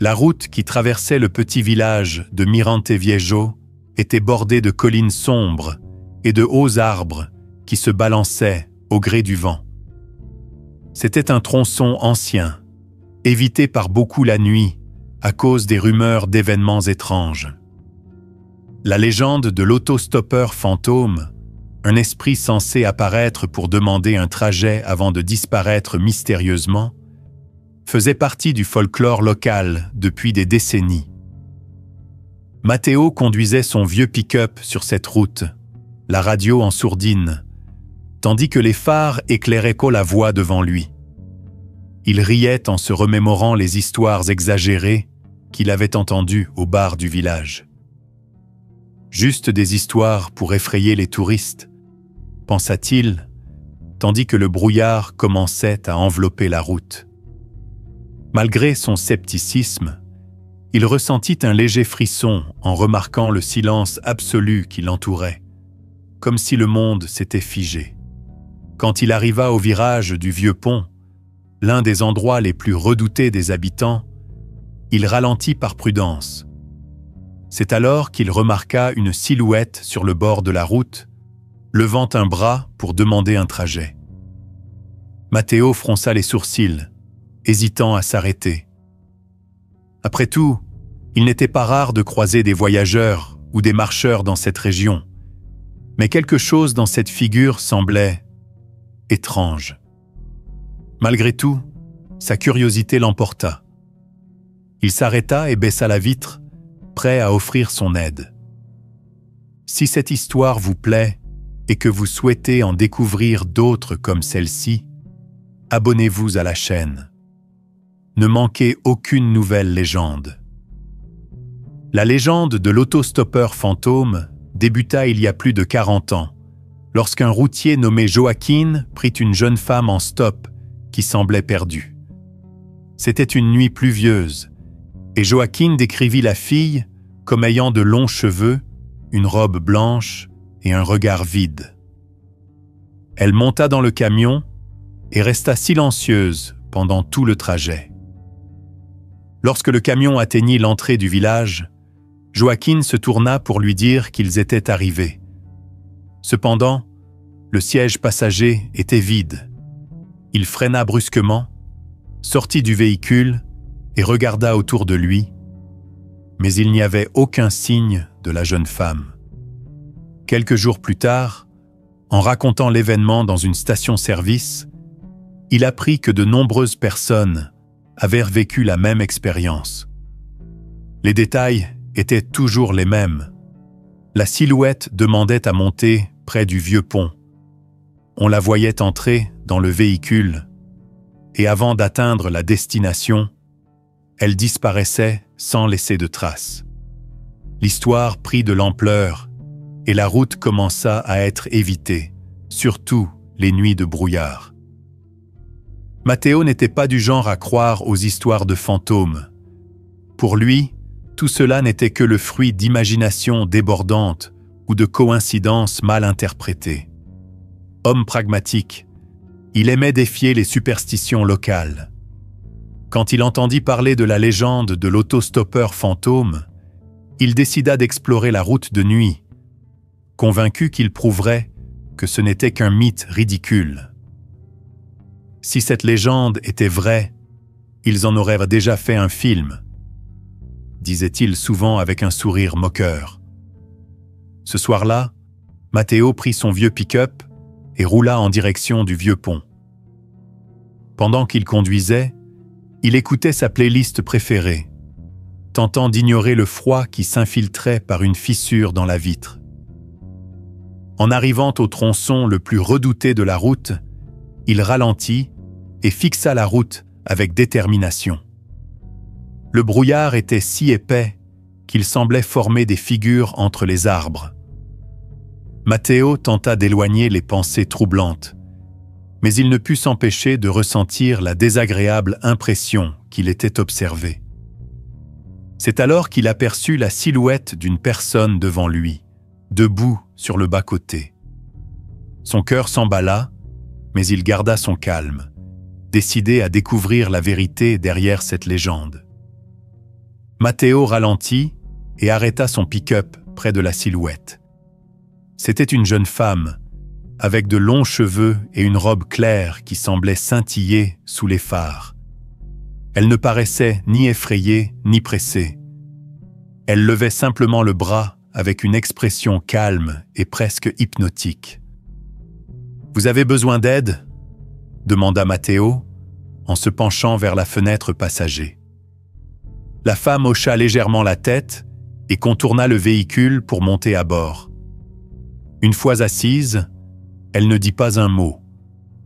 La route qui traversait le petit village de Miranteviejo était bordée de collines sombres et de hauts arbres qui se balançaient au gré du vent. C'était un tronçon ancien, évité par beaucoup la nuit à cause des rumeurs d'événements étranges. La légende de l'autostoppeur fantôme, un esprit censé apparaître pour demander un trajet avant de disparaître mystérieusement, faisait partie du folklore local depuis des décennies. Matteo conduisait son vieux pick-up sur cette route, la radio en sourdine, tandis que les phares éclairaient la voie devant lui. Il riait en se remémorant les histoires exagérées qu'il avait entendues au bar du village. Juste des histoires pour effrayer les touristes, pensa-t-il, tandis que le brouillard commençait à envelopper la route. Malgré son scepticisme, il ressentit un léger frisson en remarquant le silence absolu qui l'entourait, comme si le monde s'était figé. Quand il arriva au virage du vieux pont, l'un des endroits les plus redoutés des habitants, il ralentit par prudence. C'est alors qu'il remarqua une silhouette sur le bord de la route, levant un bras pour demander un trajet. Matteo fronça les sourcils, hésitant à s'arrêter. Après tout, il n'était pas rare de croiser des voyageurs ou des marcheurs dans cette région, mais quelque chose dans cette figure semblait étrange. Malgré tout, sa curiosité l'emporta. Il s'arrêta et baissa la vitre, prêt à offrir son aide. Si cette histoire vous plaît et que vous souhaitez en découvrir d'autres comme celle-ci, abonnez-vous à la chaîne. Ne manquez aucune nouvelle légende. La légende de l'autostoppeur fantôme débuta il y a plus de 40 ans, lorsqu'un routier nommé Joaquín prit une jeune femme en stop qui semblait perdue. C'était une nuit pluvieuse, et Joaquín décrivit la fille comme ayant de longs cheveux, une robe blanche et un regard vide. Elle monta dans le camion et resta silencieuse pendant tout le trajet. Lorsque le camion atteignit l'entrée du village, Joaquín se tourna pour lui dire qu'ils étaient arrivés. Cependant, le siège passager était vide. Il freina brusquement, sortit du véhicule et regarda autour de lui, mais il n'y avait aucun signe de la jeune femme. Quelques jours plus tard, en racontant l'événement dans une station-service, il apprit que de nombreuses personnes avaient vécu la même expérience. Les détails étaient toujours les mêmes. La silhouette demandait à monter près du vieux pont. On la voyait entrer dans le véhicule, et avant d'atteindre la destination, elle disparaissait sans laisser de traces. L'histoire prit de l'ampleur, et la route commença à être évitée, surtout les nuits de brouillard. Matteo n'était pas du genre à croire aux histoires de fantômes. Pour lui, tout cela n'était que le fruit d'imaginations débordantes ou de coïncidences mal interprétées. Homme pragmatique, il aimait défier les superstitions locales. Quand il entendit parler de la légende de l'autostoppeur fantôme, il décida d'explorer la route de nuit, convaincu qu'il prouverait que ce n'était qu'un mythe ridicule. Si cette légende était vraie, ils en auraient déjà fait un film, disait-il souvent avec un sourire moqueur. Ce soir-là, Matteo prit son vieux pick-up et roula en direction du vieux pont. Pendant qu'il conduisait, il écoutait sa playlist préférée, tentant d'ignorer le froid qui s'infiltrait par une fissure dans la vitre. En arrivant au tronçon le plus redouté de la route, il ralentit et fixa la route avec détermination. Le brouillard était si épais qu'il semblait former des figures entre les arbres. Matteo tenta d'éloigner les pensées troublantes, mais il ne put s'empêcher de ressentir la désagréable impression qu'il était observé. C'est alors qu'il aperçut la silhouette d'une personne devant lui, debout sur le bas-côté. Son cœur s'emballa, mais il garda son calme, décidé à découvrir la vérité derrière cette légende. Matteo ralentit et arrêta son pick-up près de la silhouette. C'était une jeune femme, avec de longs cheveux et une robe claire qui semblait scintiller sous les phares. Elle ne paraissait ni effrayée ni pressée. Elle levait simplement le bras avec une expression calme et presque hypnotique. « Vous avez besoin d'aide ?» demanda Matteo, en se penchant vers la fenêtre passager. La femme hocha légèrement la tête et contourna le véhicule pour monter à bord. Une fois assise, elle ne dit pas un mot,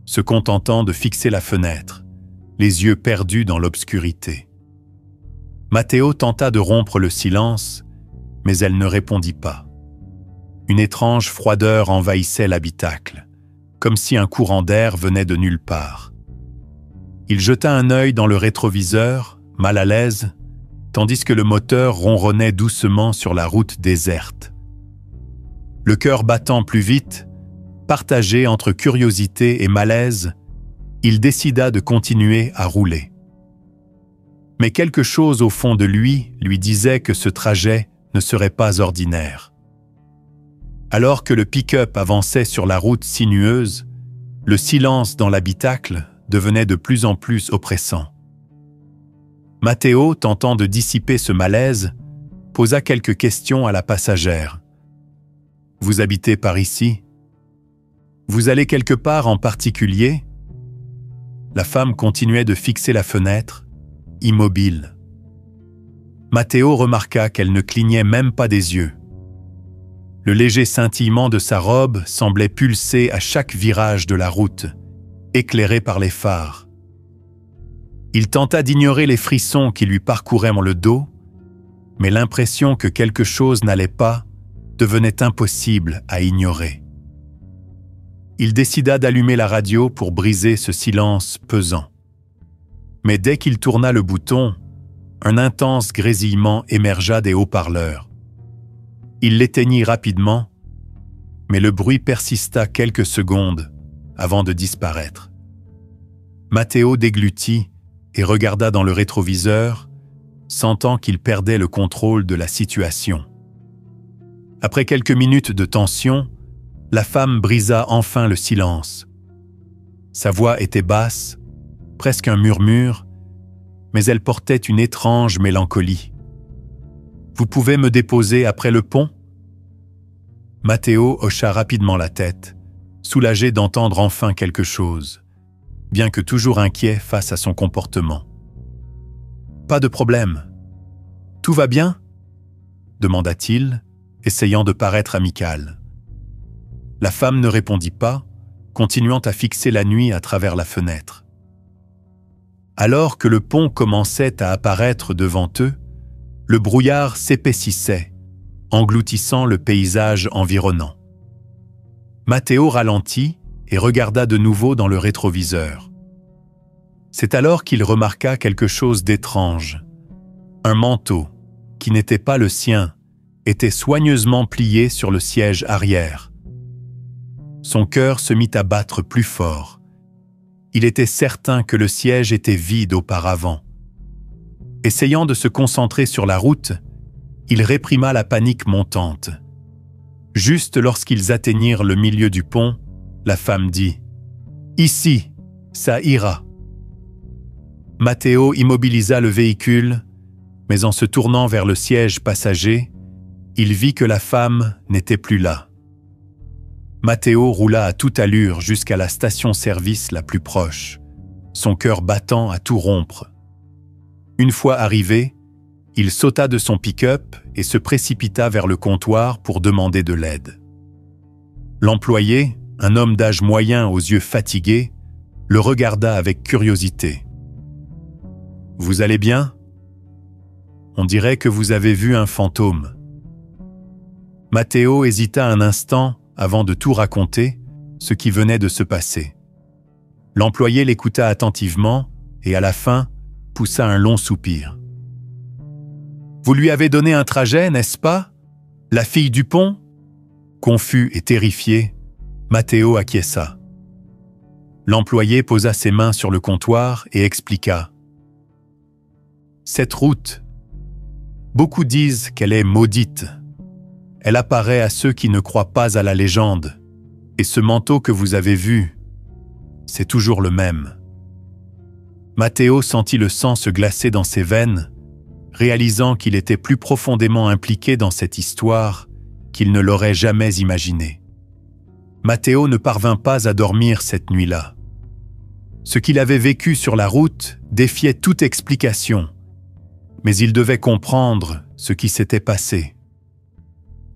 se contentant de fixer la fenêtre, les yeux perdus dans l'obscurité. Matteo tenta de rompre le silence, mais elle ne répondit pas. Une étrange froideur envahissait l'habitacle, comme si un courant d'air venait de nulle part. Il jeta un œil dans le rétroviseur, mal à l'aise, tandis que le moteur ronronnait doucement sur la route déserte. Le cœur battant plus vite, partagé entre curiosité et malaise, il décida de continuer à rouler. Mais quelque chose au fond de lui disait que ce trajet ne serait pas ordinaire. Alors que le pick-up avançait sur la route sinueuse, le silence dans l'habitacle devenait de plus en plus oppressant. Matteo, tentant de dissiper ce malaise, posa quelques questions à la passagère. « Vous habitez par ici ? Vous allez quelque part en particulier ?» La femme continuait de fixer la fenêtre, immobile. Matteo remarqua qu'elle ne clignait même pas des yeux. Le léger scintillement de sa robe semblait pulser à chaque virage de la route, éclairé par les phares. Il tenta d'ignorer les frissons qui lui parcouraient le dos, mais l'impression que quelque chose n'allait pas devenait impossible à ignorer. Il décida d'allumer la radio pour briser ce silence pesant. Mais dès qu'il tourna le bouton, un intense grésillement émergea des haut-parleurs. Il l'éteignit rapidement, mais le bruit persista quelques secondes avant de disparaître. Matteo déglutit et regarda dans le rétroviseur, sentant qu'il perdait le contrôle de la situation. Après quelques minutes de tension, la femme brisa enfin le silence. Sa voix était basse, presque un murmure, mais elle portait une étrange mélancolie. « Vous pouvez me déposer après le pont ?» Matteo hocha rapidement la tête, soulagé d'entendre enfin quelque chose, bien que toujours inquiet face à son comportement. « Pas de problème. Tout va bien ?» demanda-t-il, essayant de paraître amical. La femme ne répondit pas, continuant à fixer la nuit à travers la fenêtre. Alors que le pont commençait à apparaître devant eux, le brouillard s'épaississait, engloutissant le paysage environnant. Matteo ralentit et regarda de nouveau dans le rétroviseur. C'est alors qu'il remarqua quelque chose d'étrange. Un manteau, qui n'était pas le sien, était soigneusement plié sur le siège arrière. Son cœur se mit à battre plus fort. Il était certain que le siège était vide auparavant. Essayant de se concentrer sur la route, il réprima la panique montante. Juste lorsqu'ils atteignirent le milieu du pont, la femme dit « Ici, ça ira ». Matteo immobilisa le véhicule, mais en se tournant vers le siège passager, il vit que la femme n'était plus là. Matteo roula à toute allure jusqu'à la station-service la plus proche, son cœur battant à tout rompre. Une fois arrivé, il sauta de son pick-up et se précipita vers le comptoir pour demander de l'aide. L'employé, un homme d'âge moyen aux yeux fatigués, le regarda avec curiosité. « Vous allez bien ? On dirait que vous avez vu un fantôme. » Matteo hésita un instant avant de tout raconter, ce qui venait de se passer. L'employé l'écouta attentivement et à la fin poussa un long soupir. « Vous lui avez donné un trajet, n'est-ce pas ? La fille du pont ?» Confus et terrifié, Matteo acquiesça. L'employé posa ses mains sur le comptoir et expliqua. « Cette route, Beaucoup disent qu'elle est maudite. Elle apparaît à ceux qui ne croient pas à la légende. Et ce manteau que vous avez vu, c'est toujours le même. Matteo sentit le sang se glacer dans ses veines, réalisant qu'il était plus profondément impliqué dans cette histoire qu'il ne l'aurait jamais imaginé. Matteo ne parvint pas à dormir cette nuit-là. Ce qu'il avait vécu sur la route défiait toute explication, mais il devait comprendre ce qui s'était passé.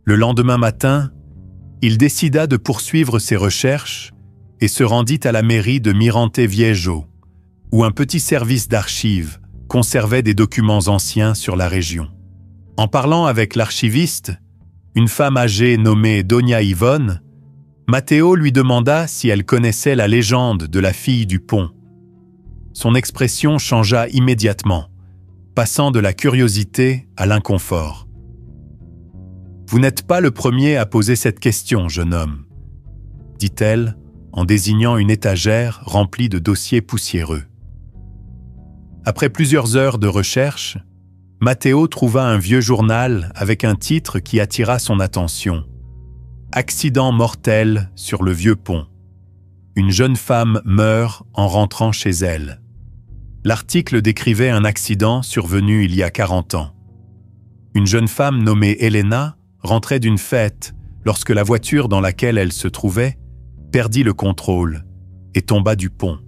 Le lendemain matin, il décida de poursuivre ses recherches et se rendit à la mairie de Miranteviejo, où un petit service d'archives conservait des documents anciens sur la région. En parlant avec l'archiviste, une femme âgée nommée Doña Yvonne, Matteo lui demanda si elle connaissait la légende de la fille du pont. Son expression changea immédiatement, passant de la curiosité à l'inconfort. « Vous n'êtes pas le premier à poser cette question, jeune homme, » dit-elle en désignant une étagère remplie de dossiers poussiéreux. Après plusieurs heures de recherche, Matteo trouva un vieux journal avec un titre qui attira son attention. « Accident mortel sur le vieux pont. Une jeune femme meurt en rentrant chez elle. » L'article décrivait un accident survenu il y a 40 ans. Une jeune femme nommée Elena rentrait d'une fête lorsque la voiture dans laquelle elle se trouvait perdit le contrôle et tomba du pont.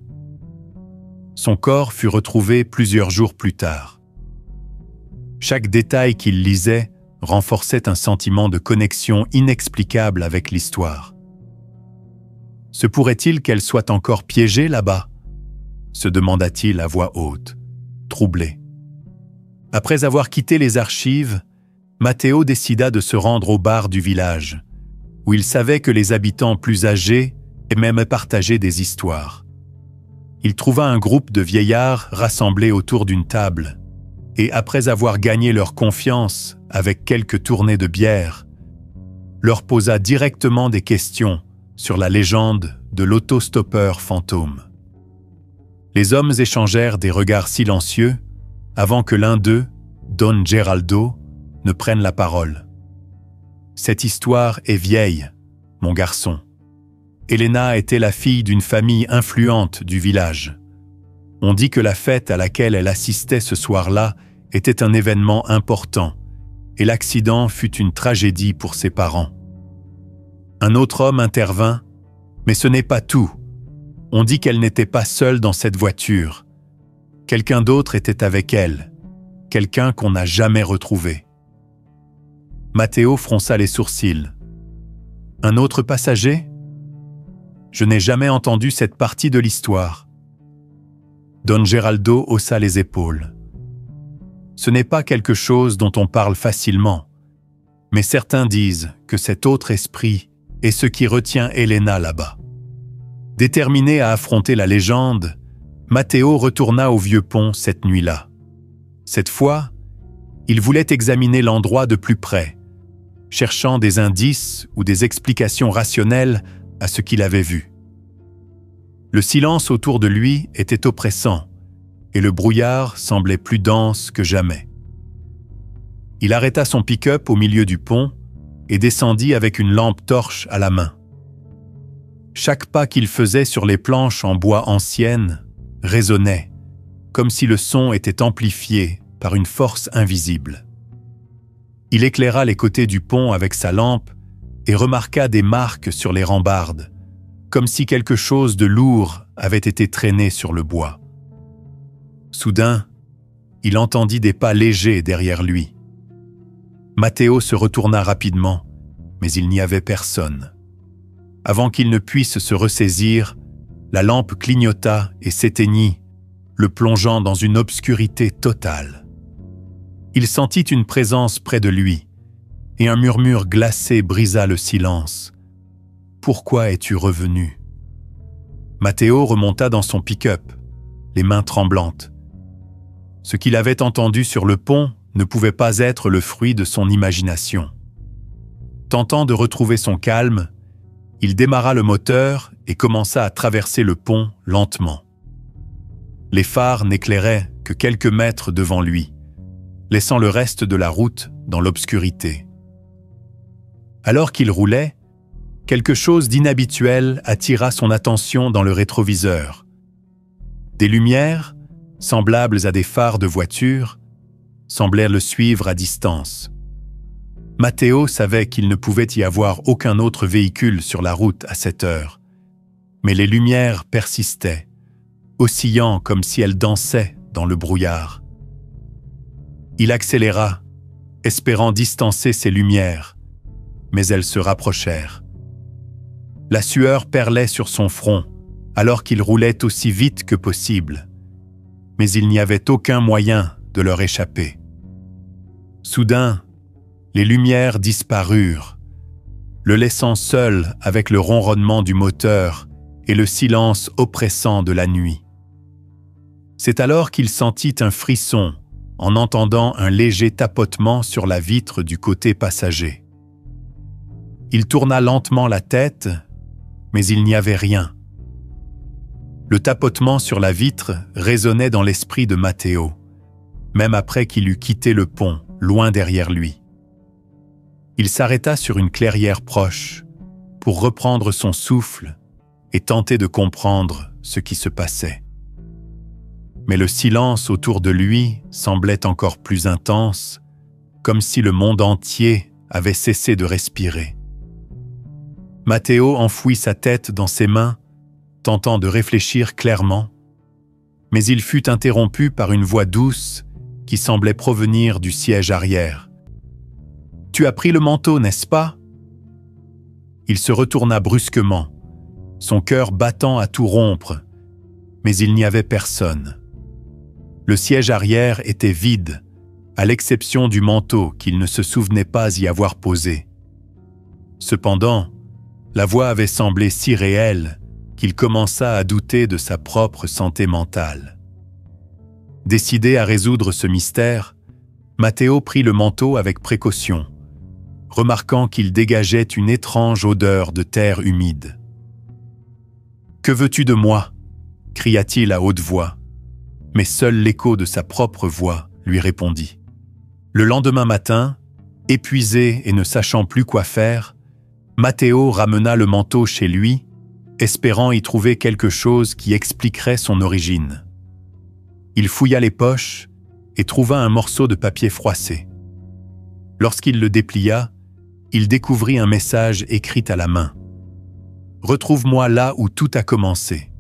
Son corps fut retrouvé plusieurs jours plus tard. Chaque détail qu'il lisait renforçait un sentiment de connexion inexplicable avec l'histoire. Se pourrait-il qu'elle soit encore piégée là-bas ? Se demanda-t-il à voix haute, troublé. Après avoir quitté les archives, Matteo décida de se rendre au bar du village, où il savait que les habitants plus âgés aimaient partager des histoires. Il trouva un groupe de vieillards rassemblés autour d'une table, et après avoir gagné leur confiance avec quelques tournées de bière, leur posa directement des questions sur la légende de l'autostoppeur fantôme. Les hommes échangèrent des regards silencieux avant que l'un d'eux, Don Geraldo, ne prenne la parole. « Cette histoire est vieille, mon garçon. Elena était la fille d'une famille influente du village. On dit que la fête à laquelle elle assistait ce soir-là était un événement important, et l'accident fut une tragédie pour ses parents. Un autre homme intervint, mais ce n'est pas tout. On dit qu'elle n'était pas seule dans cette voiture. Quelqu'un d'autre était avec elle, quelqu'un qu'on n'a jamais retrouvé. » Matteo fronça les sourcils. « Un autre passager ? Je n'ai jamais entendu cette partie de l'histoire. » Don Geraldo haussa les épaules. « Ce n'est pas quelque chose dont on parle facilement, mais certains disent que cet autre esprit est ce qui retient Elena là-bas. » Déterminé à affronter la légende, Matteo retourna au vieux pont cette nuit-là. Cette fois, il voulait examiner l'endroit de plus près, cherchant des indices ou des explications rationnelles à ce qu'il avait vu. Le silence autour de lui était oppressant, et le brouillard semblait plus dense que jamais. Il arrêta son pick-up au milieu du pont et descendit avec une lampe torche à la main. Chaque pas qu'il faisait sur les planches en bois anciennes résonnait, comme si le son était amplifié par une force invisible. Il éclaira les côtés du pont avec sa lampe et remarqua des marques sur les rambardes, comme si quelque chose de lourd avait été traîné sur le bois. Soudain, il entendit des pas légers derrière lui. Matteo se retourna rapidement, mais il n'y avait personne. Avant qu'il ne puisse se ressaisir, la lampe clignota et s'éteignit, le plongeant dans une obscurité totale. Il sentit une présence près de lui, et un murmure glacé brisa le silence. « Pourquoi es-tu revenu ?» Matteo remonta dans son pick-up, les mains tremblantes. Ce qu'il avait entendu sur le pont ne pouvait pas être le fruit de son imagination. Tentant de retrouver son calme, il démarra le moteur et commença à traverser le pont lentement. Les phares n'éclairaient que quelques mètres devant lui, laissant le reste de la route dans l'obscurité. Alors qu'il roulait, quelque chose d'inhabituel attira son attention dans le rétroviseur. Des lumières, semblables à des phares de voiture, semblèrent le suivre à distance. Matteo savait qu'il ne pouvait y avoir aucun autre véhicule sur la route à cette heure, mais les lumières persistaient, oscillant comme si elles dansaient dans le brouillard. Il accéléra, espérant distancer ces lumières, mais elles se rapprochèrent. La sueur perlait sur son front, alors qu'il roulait aussi vite que possible, mais il n'y avait aucun moyen de leur échapper. Soudain, les lumières disparurent, le laissant seul avec le ronronnement du moteur et le silence oppressant de la nuit. C'est alors qu'il sentit un frisson en entendant un léger tapotement sur la vitre du côté passager. Il tourna lentement la tête, mais il n'y avait rien. Le tapotement sur la vitre résonnait dans l'esprit de Matteo, même après qu'il eut quitté le pont, loin derrière lui. Il s'arrêta sur une clairière proche pour reprendre son souffle et tenter de comprendre ce qui se passait. Mais le silence autour de lui semblait encore plus intense, comme si le monde entier avait cessé de respirer. Matteo enfouit sa tête dans ses mains, tentant de réfléchir clairement, mais il fut interrompu par une voix douce qui semblait provenir du siège arrière. « Tu as pris le manteau, n'est-ce pas ?» Il se retourna brusquement, son cœur battant à tout rompre, mais il n'y avait personne. Le siège arrière était vide, à l'exception du manteau qu'il ne se souvenait pas y avoir posé. Cependant, la voix avait semblé si réelle qu'il commença à douter de sa propre santé mentale. Décidé à résoudre ce mystère, Matteo prit le manteau avec précaution, remarquant qu'il dégageait une étrange odeur de terre humide. « Que veux-tu de moi » cria-t-il à haute voix, mais seul l'écho de sa propre voix lui répondit. Le lendemain matin, épuisé et ne sachant plus quoi faire, Matteo ramena le manteau chez lui, espérant y trouver quelque chose qui expliquerait son origine. Il fouilla les poches et trouva un morceau de papier froissé. Lorsqu'il le déplia, il découvrit un message écrit à la main. « Retrouve-moi là où tout a commencé.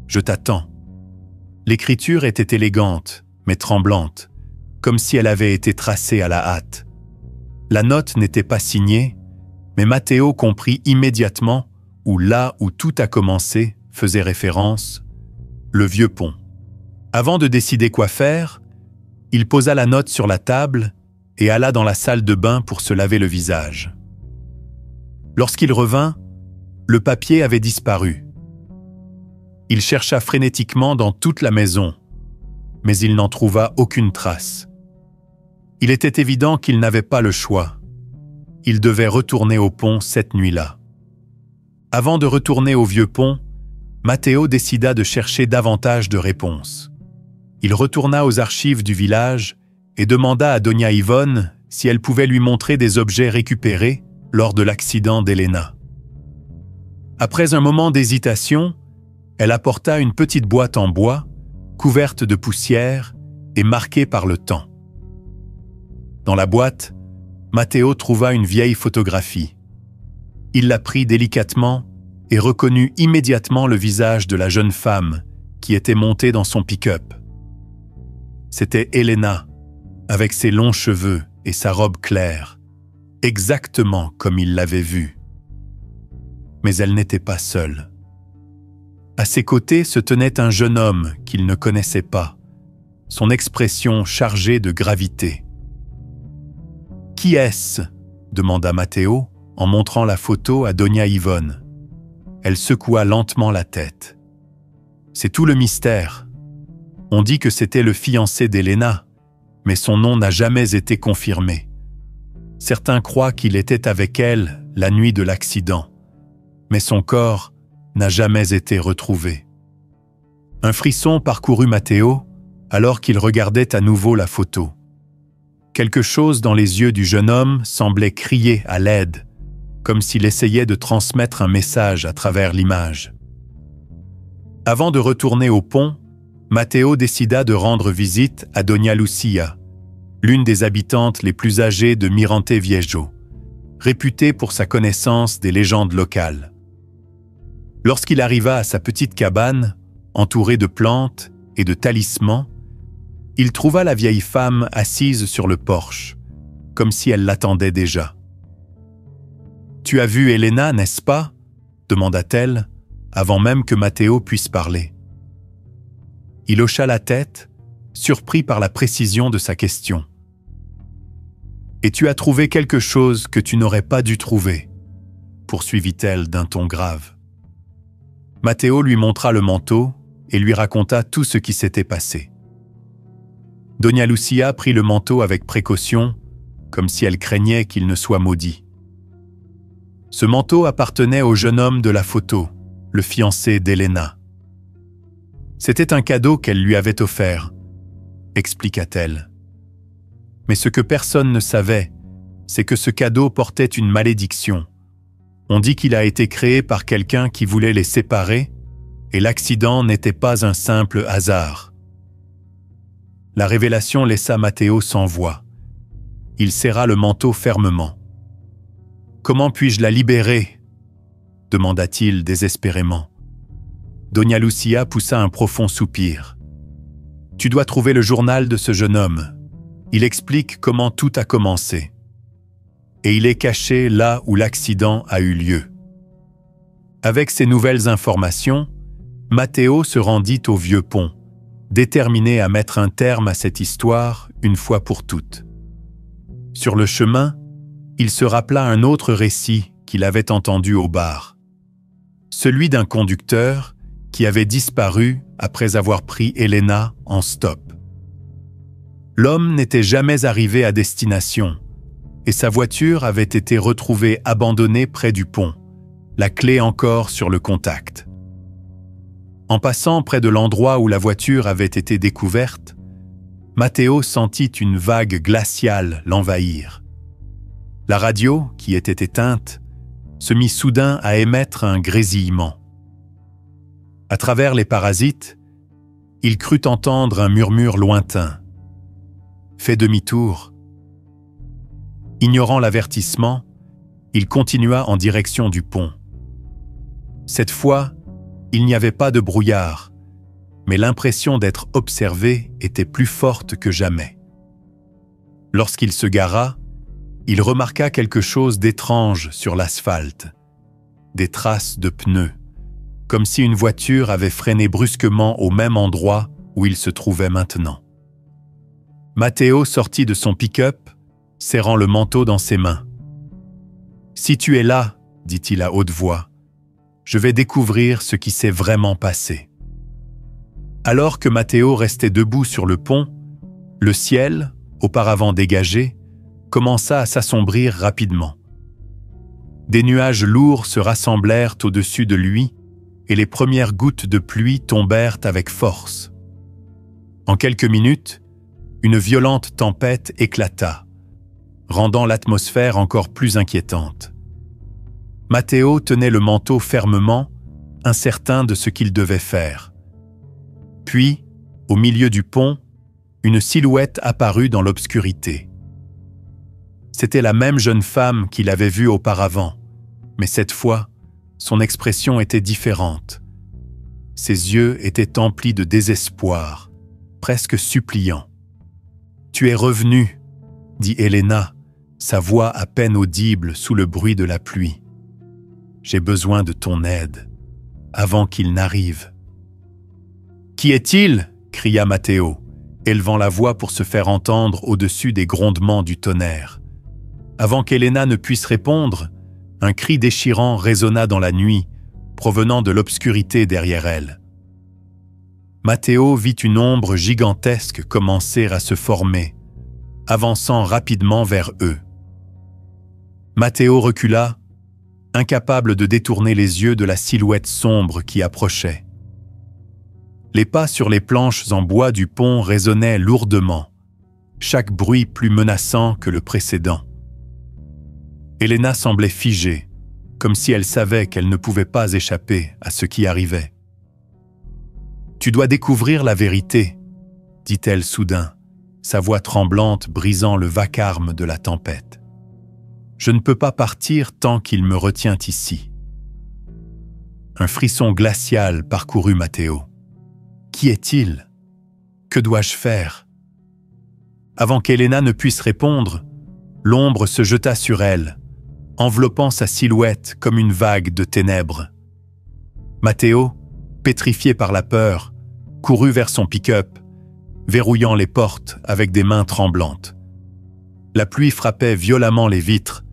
Je t'attends. » L'écriture était élégante, mais tremblante, comme si elle avait été tracée à la hâte. La note n'était pas signée, mais Matteo comprit immédiatement où là où tout a commencé faisait référence, le vieux pont. Avant de décider quoi faire, il posa la note sur la table et alla dans la salle de bain pour se laver le visage. Lorsqu'il revint, le papier avait disparu. Il chercha frénétiquement dans toute la maison, mais il n'en trouva aucune trace. Il était évident qu'il n'avait pas le choix. Il devait retourner au pont cette nuit-là. Avant de retourner au vieux pont, Matteo décida de chercher davantage de réponses. Il retourna aux archives du village et demanda à Doña Yvonne si elle pouvait lui montrer des objets récupérés lors de l'accident d'Elena. Après un moment d'hésitation, elle apporta une petite boîte en bois, couverte de poussière et marquée par le temps. Dans la boîte, Matteo trouva une vieille photographie. Il la prit délicatement et reconnut immédiatement le visage de la jeune femme qui était montée dans son pick-up. C'était Elena, avec ses longs cheveux et sa robe claire, exactement comme il l'avait vue. Mais elle n'était pas seule. À ses côtés se tenait un jeune homme qu'il ne connaissait pas, son expression chargée de gravité. « Qui est-ce » demanda Matteo en montrant la photo à Doña Yvonne. Elle secoua lentement la tête. « C'est tout le mystère. On dit que c'était le fiancé d'Elena, mais son nom n'a jamais été confirmé. Certains croient qu'il était avec elle la nuit de l'accident, mais son corps n'a jamais été retrouvé. » Un frisson parcourut Matteo alors qu'il regardait à nouveau la photo. Quelque chose dans les yeux du jeune homme semblait crier à l'aide, comme s'il essayait de transmettre un message à travers l'image. Avant de retourner au pont, Matteo décida de rendre visite à Dona Lucia, l'une des habitantes les plus âgées de Mirante Viejo, réputée pour sa connaissance des légendes locales. Lorsqu'il arriva à sa petite cabane, entourée de plantes et de talismans, il trouva la vieille femme assise sur le porche, comme si elle l'attendait déjà. « Tu as vu Elena, n'est-ce pas ?» demanda-t-elle, avant même que Matteo puisse parler. Il hocha la tête, surpris par la précision de sa question. « Et tu as trouvé quelque chose que tu n'aurais pas dû trouver ?» poursuivit-elle d'un ton grave. Matteo lui montra le manteau et lui raconta tout ce qui s'était passé. Dona Lucia prit le manteau avec précaution, comme si elle craignait qu'il ne soit maudit. Ce manteau appartenait au jeune homme de la photo, le fiancé d'Elena. C'était un cadeau qu'elle lui avait offert, expliqua-t-elle. Mais ce que personne ne savait, c'est que ce cadeau portait une malédiction. On dit qu'il a été créé par quelqu'un qui voulait les séparer, et l'accident n'était pas un simple hasard. La révélation laissa Matteo sans voix. Il serra le manteau fermement. « Comment puis-je la libérer ?» demanda-t-il désespérément. Dona Lucia poussa un profond soupir. « Tu dois trouver le journal de ce jeune homme. Il explique comment tout a commencé. Et il est caché là où l'accident a eu lieu. » Avec ces nouvelles informations, Matteo se rendit au vieux pont, déterminé à mettre un terme à cette histoire une fois pour toutes. Sur le chemin, il se rappela un autre récit qu'il avait entendu au bar. Celui d'un conducteur qui avait disparu après avoir pris Elena en stop. L'homme n'était jamais arrivé à destination et sa voiture avait été retrouvée abandonnée près du pont, la clé encore sur le contact. En passant près de l'endroit où la voiture avait été découverte, Matteo sentit une vague glaciale l'envahir. La radio, qui était éteinte, se mit soudain à émettre un grésillement. À travers les parasites, il crut entendre un murmure lointain. Fait demi-tour. Ignorant l'avertissement, il continua en direction du pont. Cette fois, il n'y avait pas de brouillard, mais l'impression d'être observé était plus forte que jamais. Lorsqu'il se gara, il remarqua quelque chose d'étrange sur l'asphalte. Des traces de pneus, comme si une voiture avait freiné brusquement au même endroit où il se trouvait maintenant. Matteo sortit de son pick-up, serrant le manteau dans ses mains. « Si tu es là, dit-il à haute voix, je vais découvrir ce qui s'est vraiment passé. » Alors que Matteo restait debout sur le pont, le ciel, auparavant dégagé, commença à s'assombrir rapidement. Des nuages lourds se rassemblèrent au-dessus de lui et les premières gouttes de pluie tombèrent avec force. En quelques minutes, une violente tempête éclata, rendant l'atmosphère encore plus inquiétante. Matteo tenait le manteau fermement, incertain de ce qu'il devait faire. Puis, au milieu du pont, une silhouette apparut dans l'obscurité. C'était la même jeune femme qu'il avait vue auparavant, mais cette fois, son expression était différente. Ses yeux étaient emplis de désespoir, presque suppliants. « Tu es revenu, » dit Elena, sa voix à peine audible sous le bruit de la pluie. « J'ai besoin de ton aide, avant qu'il n'arrive. »« Qui est-il » cria Matteo, élevant la voix pour se faire entendre au-dessus des grondements du tonnerre. Avant qu'Elena ne puisse répondre, un cri déchirant résonna dans la nuit, provenant de l'obscurité derrière elle. Matteo vit une ombre gigantesque commencer à se former, avançant rapidement vers eux. Matteo recula, incapable de détourner les yeux de la silhouette sombre qui approchait. Les pas sur les planches en bois du pont résonnaient lourdement. chaque bruit plus menaçant que le précédent. Elena semblait figée, comme si elle savait qu'elle ne pouvait pas échapper à ce qui arrivait. « Tu dois découvrir la vérité, » dit-elle soudain, sa voix tremblante brisant le vacarme de la tempête. « Je ne peux pas partir tant qu'il me retient ici. » Un frisson glacial parcourut Matteo. Qui est-il? Que dois-je faire? Avant qu'Elena ne puisse répondre, l'ombre se jeta sur elle, enveloppant sa silhouette comme une vague de ténèbres. Matteo, pétrifié par la peur, courut vers son pick-up, verrouillant les portes avec des mains tremblantes. La pluie frappait violemment les vitres,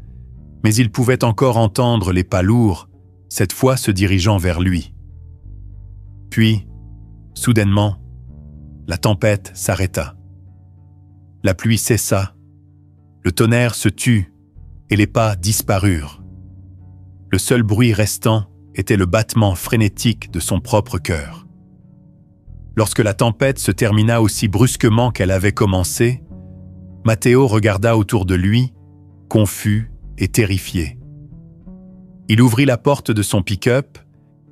mais il pouvait encore entendre les pas lourds, cette fois se dirigeant vers lui. Puis, soudainement, la tempête s'arrêta. La pluie cessa, le tonnerre se tut et les pas disparurent. Le seul bruit restant était le battement frénétique de son propre cœur. Lorsque la tempête se termina aussi brusquement qu'elle avait commencé, Matteo regarda autour de lui, confus et terrifié. Il ouvrit la porte de son pick-up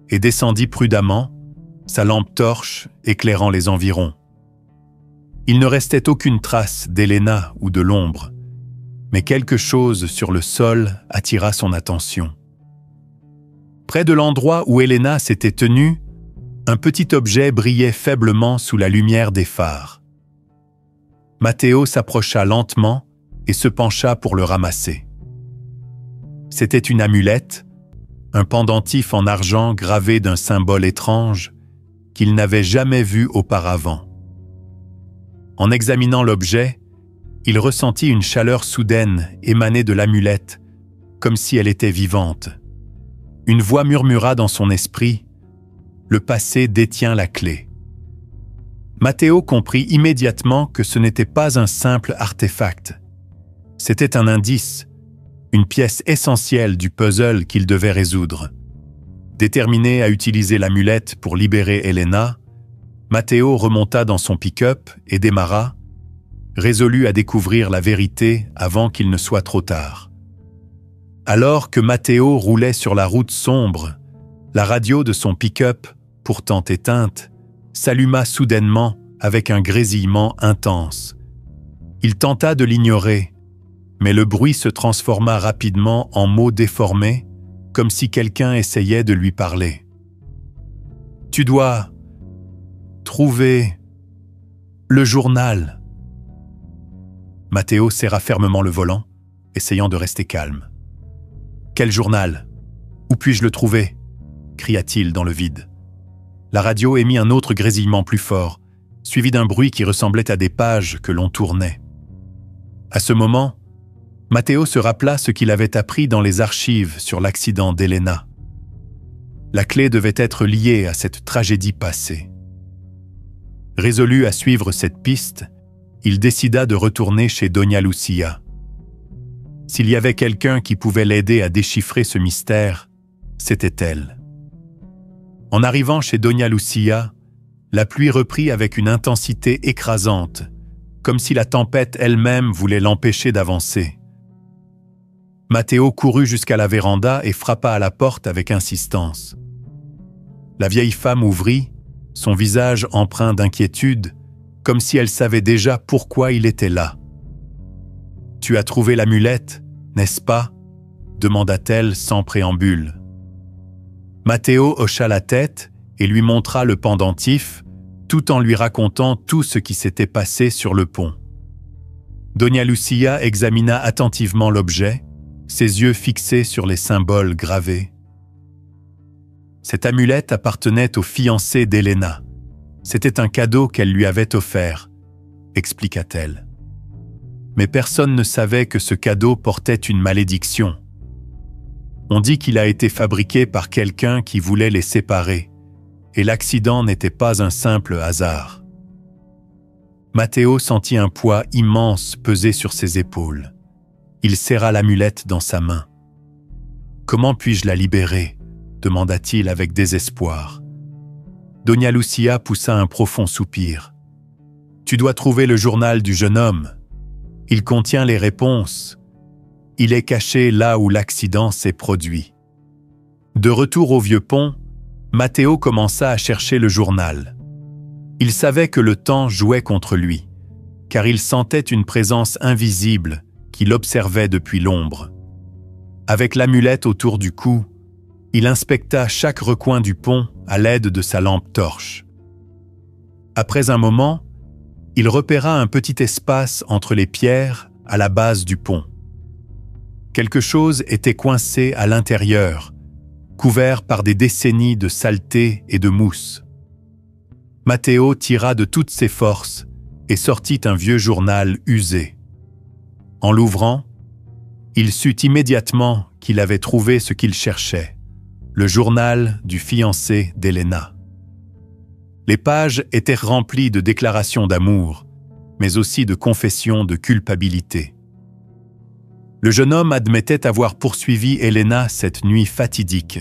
et descendit prudemment, sa lampe torche éclairant les environs. Il ne restait aucune trace d'Elena ou de l'ombre, mais quelque chose sur le sol attira son attention. Près de l'endroit où Elena s'était tenue, un petit objet brillait faiblement sous la lumière des phares. Matteo s'approcha lentement et se pencha pour le ramasser. C'était une amulette, un pendentif en argent gravé d'un symbole étrange qu'il n'avait jamais vu auparavant. En examinant l'objet, il ressentit une chaleur soudaine émaner de l'amulette, comme si elle était vivante. Une voix murmura dans son esprit « Le passé détient la clé ». Matteo comprit immédiatement que ce n'était pas un simple artefact. C'était un indice, une pièce essentielle du puzzle qu'il devait résoudre. Déterminé à utiliser l'amulette pour libérer Elena, Matteo remonta dans son pick-up et démarra, résolu à découvrir la vérité avant qu'il ne soit trop tard. Alors que Matteo roulait sur la route sombre, la radio de son pick-up, pourtant éteinte, s'alluma soudainement avec un grésillement intense. Il tenta de l'ignorer, mais le bruit se transforma rapidement en mots déformés, comme si quelqu'un essayait de lui parler. « Tu dois trouver le journal. » Matteo serra fermement le volant, essayant de rester calme. « Quel journal? Où puis-je le trouver ?» cria-t-il dans le vide. La radio émit un autre grésillement plus fort, suivi d'un bruit qui ressemblait à des pages que l'on tournait. À ce moment, Matteo se rappela ce qu'il avait appris dans les archives sur l'accident d'Elena. La clé devait être liée à cette tragédie passée. Résolu à suivre cette piste, il décida de retourner chez Doña Lucia. S'il y avait quelqu'un qui pouvait l'aider à déchiffrer ce mystère, c'était elle. En arrivant chez Doña Lucia, la pluie reprit avec une intensité écrasante, comme si la tempête elle-même voulait l'empêcher d'avancer. Matteo courut jusqu'à la véranda et frappa à la porte avec insistance. La vieille femme ouvrit, son visage empreint d'inquiétude, comme si elle savait déjà pourquoi il était là. « Tu as trouvé l'amulette, n'est-ce pas ?» demanda-t-elle sans préambule. Matteo hocha la tête et lui montra le pendentif, tout en lui racontant tout ce qui s'était passé sur le pont. Doña Lucia examina attentivement l'objet, ses yeux fixés sur les symboles gravés. Cette amulette appartenait au fiancé d'Elena. C'était un cadeau qu'elle lui avait offert, expliqua-t-elle. Mais personne ne savait que ce cadeau portait une malédiction. On dit qu'il a été fabriqué par quelqu'un qui voulait les séparer, et l'accident n'était pas un simple hasard. Matteo sentit un poids immense peser sur ses épaules. Il serra l'amulette dans sa main. « Comment puis-je la libérer ?» demanda-t-il avec désespoir. Doña Lucia poussa un profond soupir. « Tu dois trouver le journal du jeune homme, » Il contient les réponses. Il est caché là où l'accident s'est produit. De retour au vieux pont, Matteo commença à chercher le journal. Il savait que le temps jouait contre lui, car il sentait une présence invisible qui l'observait depuis l'ombre. Avec l'amulette autour du cou, il inspecta chaque recoin du pont à l'aide de sa lampe torche. Après un moment, il repéra un petit espace entre les pierres à la base du pont. Quelque chose était coincé à l'intérieur, couvert par des décennies de saleté et de mousse. Matteo tira de toutes ses forces et sortit un vieux journal usé. En l'ouvrant, il sut immédiatement qu'il avait trouvé ce qu'il cherchait, le journal du fiancé d'Elena. Les pages étaient remplies de déclarations d'amour, mais aussi de confessions de culpabilité. Le jeune homme admettait avoir poursuivi Elena cette nuit fatidique,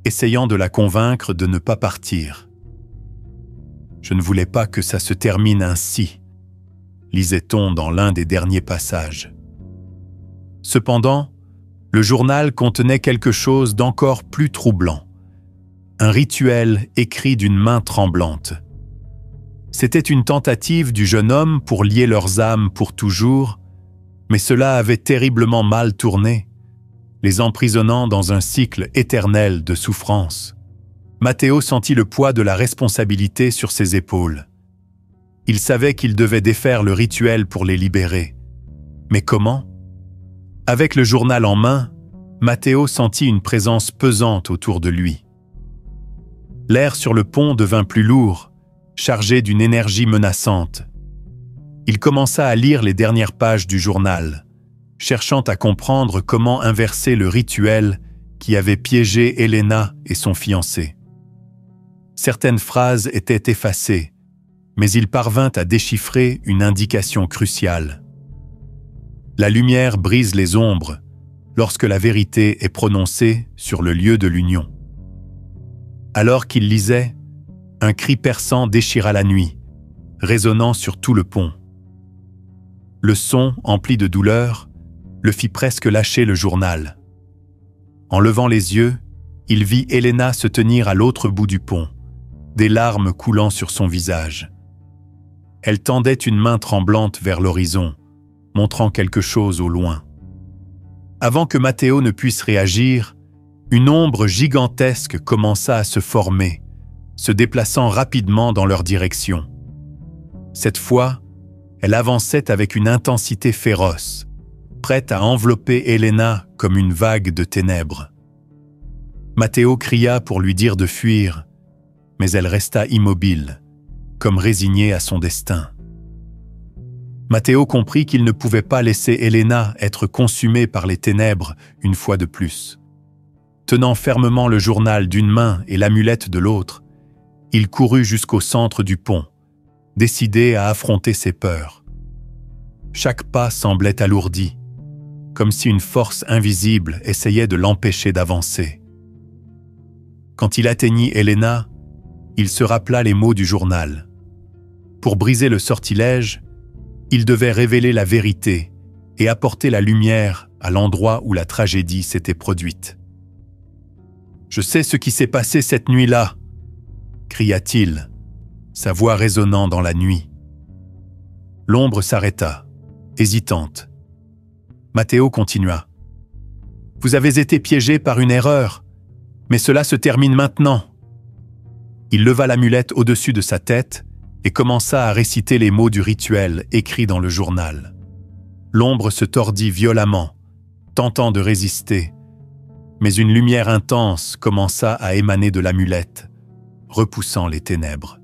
essayant de la convaincre de ne pas partir. « Je ne voulais pas que ça se termine ainsi », lisait-on dans l'un des derniers passages. Cependant, le journal contenait quelque chose d'encore plus troublant. Un rituel écrit d'une main tremblante. C'était une tentative du jeune homme pour lier leurs âmes pour toujours, mais cela avait terriblement mal tourné, les emprisonnant dans un cycle éternel de souffrance. Matteo sentit le poids de la responsabilité sur ses épaules. Il savait qu'il devait défaire le rituel pour les libérer. Mais comment ? Avec le journal en main, Matteo sentit une présence pesante autour de lui. L'air sur le pont devint plus lourd, chargé d'une énergie menaçante. Il commença à lire les dernières pages du journal, cherchant à comprendre comment inverser le rituel qui avait piégé Elena et son fiancé. Certaines phrases étaient effacées, mais il parvint à déchiffrer une indication cruciale. La lumière brise les ombres lorsque la vérité est prononcée sur le lieu de l'union. Alors qu'il lisait, un cri perçant déchira la nuit, résonnant sur tout le pont. Le son, empli de douleur, le fit presque lâcher le journal. En levant les yeux, il vit Elena se tenir à l'autre bout du pont, des larmes coulant sur son visage. Elle tendait une main tremblante vers l'horizon, montrant quelque chose au loin. Avant que Matteo ne puisse réagir, une ombre gigantesque commença à se former, se déplaçant rapidement dans leur direction. Cette fois, elle avançait avec une intensité féroce, prête à envelopper Elena comme une vague de ténèbres. Matteo cria pour lui dire de fuir, mais elle resta immobile, comme résignée à son destin. Matteo comprit qu'il ne pouvait pas laisser Elena être consumée par les ténèbres une fois de plus. Tenant fermement le journal d'une main et l'amulette de l'autre, il courut jusqu'au centre du pont, décidé à affronter ses peurs. Chaque pas semblait alourdi, comme si une force invisible essayait de l'empêcher d'avancer. Quand il atteignit Elena, il se rappela les mots du journal. Pour briser le sortilège, il devait révéler la vérité et apporter la lumière à l'endroit où la tragédie s'était produite. « Je sais ce qui s'est passé cette nuit-là !» cria-t-il, sa voix résonnant dans la nuit. L'ombre s'arrêta, hésitante. Matteo continua. « Vous avez été piégé par une erreur, mais cela se termine maintenant. » Il leva l'amulette au-dessus de sa tête et commença à réciter les mots du rituel écrits dans le journal. L'ombre se tordit violemment, tentant de résister, mais une lumière intense commença à émaner de l'amulette, repoussant les ténèbres.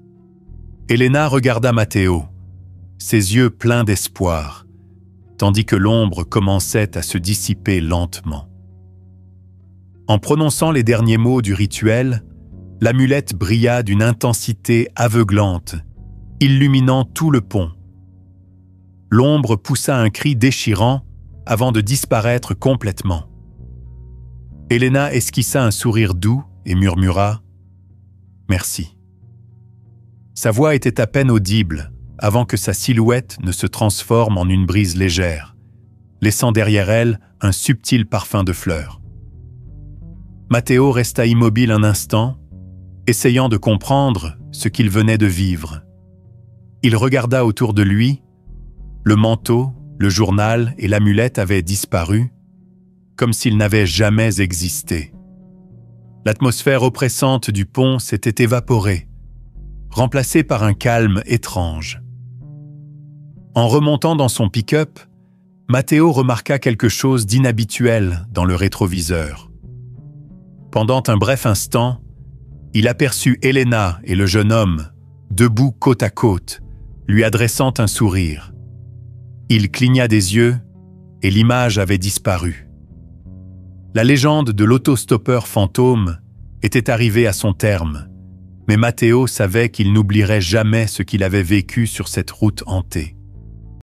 Elena regarda Matteo, ses yeux pleins d'espoir, tandis que l'ombre commençait à se dissiper lentement. En prononçant les derniers mots du rituel, l'amulette brilla d'une intensité aveuglante, illuminant tout le pont. L'ombre poussa un cri déchirant avant de disparaître complètement. Elena esquissa un sourire doux et murmura « Merci ». Sa voix était à peine audible avant que sa silhouette ne se transforme en une brise légère, laissant derrière elle un subtil parfum de fleurs. Matteo resta immobile un instant, essayant de comprendre ce qu'il venait de vivre. Il regarda autour de lui. Le manteau, le journal et l'amulette avaient disparu, comme s'ils n'avaient jamais existé. L'atmosphère oppressante du pont s'était évaporée, remplacée par un calme étrange. En remontant dans son pick-up, Matteo remarqua quelque chose d'inhabituel dans le rétroviseur. Pendant un bref instant, il aperçut Elena et le jeune homme, debout côte à côte, lui adressant un sourire. Il cligna des yeux et l'image avait disparu. La légende de l'autostoppeur fantôme était arrivée à son terme, mais Matteo savait qu'il n'oublierait jamais ce qu'il avait vécu sur cette route hantée.